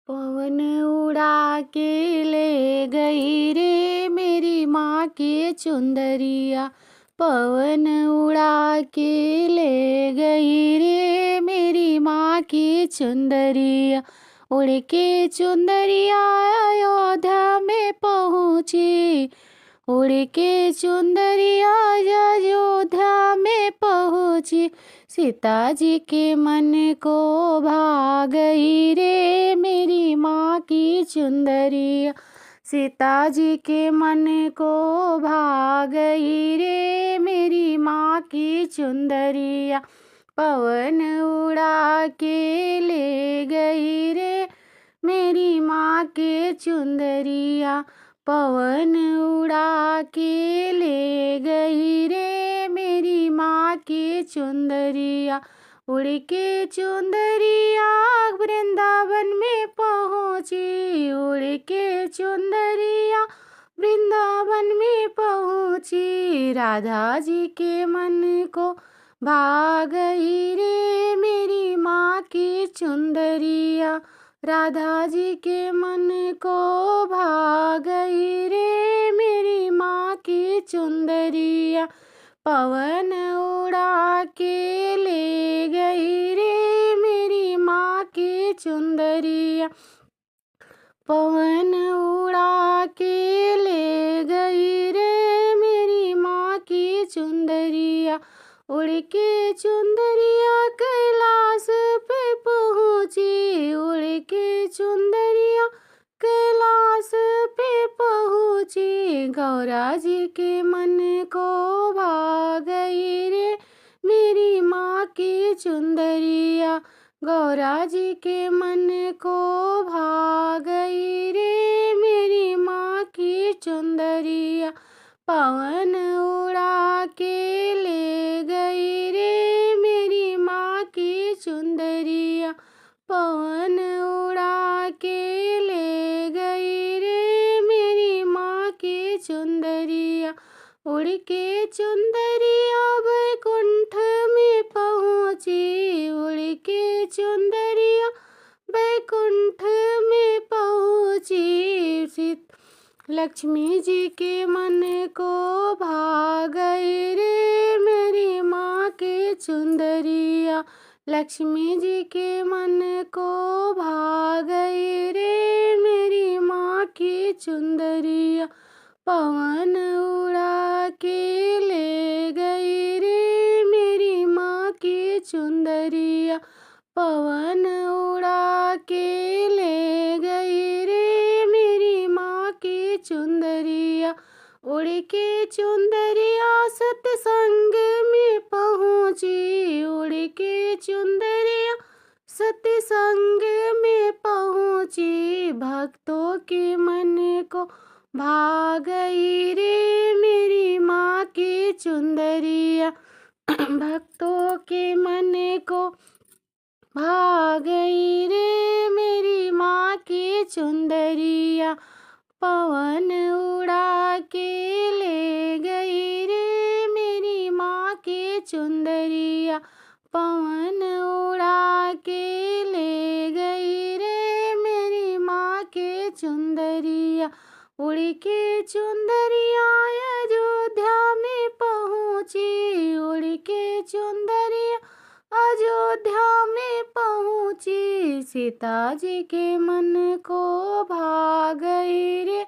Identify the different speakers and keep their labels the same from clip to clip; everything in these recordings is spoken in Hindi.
Speaker 1: पवन उड़ा के ले गई रे मेरी माँ की चुंदरिया। पवन उड़ा के ले गई रे मेरी माँ की चुंदरिया। उड़ के चुंदरिया अयोध्या में पहुँची। उड़ के चुंदरिया अयोध्या में पहुँची। सीता जी के मन को भा गई रे मेरी माँ की चुंदरिया। सीता जी के मन को भा गई रे मेरी माँ की चुंदरिया। पवन उड़ा के ले गई रे मेरी माँ के चुंदरिया। पवन उड़ा के ले गई रे मेरी माँ की चुंदरिया। उड़ के चुंदरिया वृंदावन में पहुँची। उड़ के चुंदरिया वृंदावन में पहुँची। राधा जी के मन को भा गई रे मेरी माँ की चुंदरिया। राधा जी के मन को भा गई रे मेरी माँ की चुंदरिया। पवन उड़ा के ले गई रे मेरी माँ की चुंदरिया। पवन उड़ा के ले गई रे मेरी माँ की चुंदरिया। उड़ के चुंदरिया कैलाश पे पहुँची। उड़ के चुंदरिया कैलाश पे पहुँची। गौरा जी के मन को भा गई रे मेरी माँ की चुंदरिया। गौरा जी के मन को भा गई रे मेरी माँ की चुंदरिया। पवन उड़ा के ले गई रे मेरी माँ की चुंदरिया। पवन उड़ा के ले गई रे मेरी माँ की चुंदरिया। उड़ के चुंदरिया बैकुंठ में पहुँची। उड़ के चुंदरिया बैकुंठ में पहुँची। लक्ष्मी जी के मन को भा गई रे मेरी माँ के चुंदरिया। लक्ष्मी जी के मन को भा गई रे मेरी माँ की चुंदरिया। पवन उड़ा के ले गई रे मेरी माँ की चुंदरिया। पवन उड़ा के ले गई रे मेरी माँ की चुंदरिया। उड़ के चुंदरिया सत्संग में पहुँची। उड़ के चुंदरिया सत्संग में पहुँची। भक्तों के मन को भा गई रे मेरी माँ की चुंदरिया। भक्तों के मन को भा गई रे मेरी माँ की चुंदरिया। पवन उड़ा के ले गई रे मेरी माँ की चुंदरिया। पवन उड़ा के ले गई रे मेरी माँ की चुंदरिया। उड़ के चुंदरिया अयोध्या में पहुँची। उड़ के चुंदरिया अयोध्या में पहुँची। सीता जी के मन को भा गई रे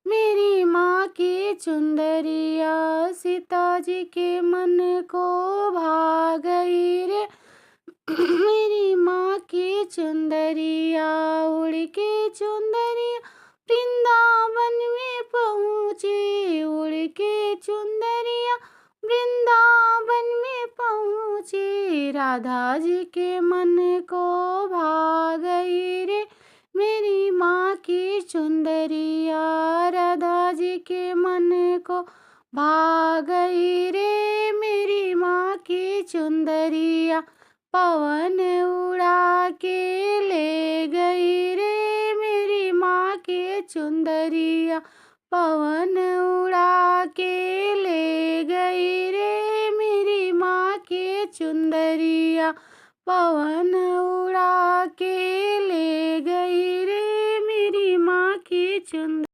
Speaker 1: मेरी माँ की चुंदरिया। सीता जी के मन को भा गई रे मेरी माँ की चुंदरिया। उड़ के चुंदरिया वृंदावन में पहुँची। उड़ के चुंदरिया वृंदावन में पहुँची। राधा जी के मन को भा गई रे मेरी माँ की चुंदरिया। राधा जी के मन को भा गई रे मेरी माँ की चुंदरिया। पवन उड़ा के ले गई रे मेरी माँ की चुंदरिया। पवन उड़ा के ले गई रे मेरी माँ की चुंदरिया। पवन उड़ा के ले गई रे चुंदरिया।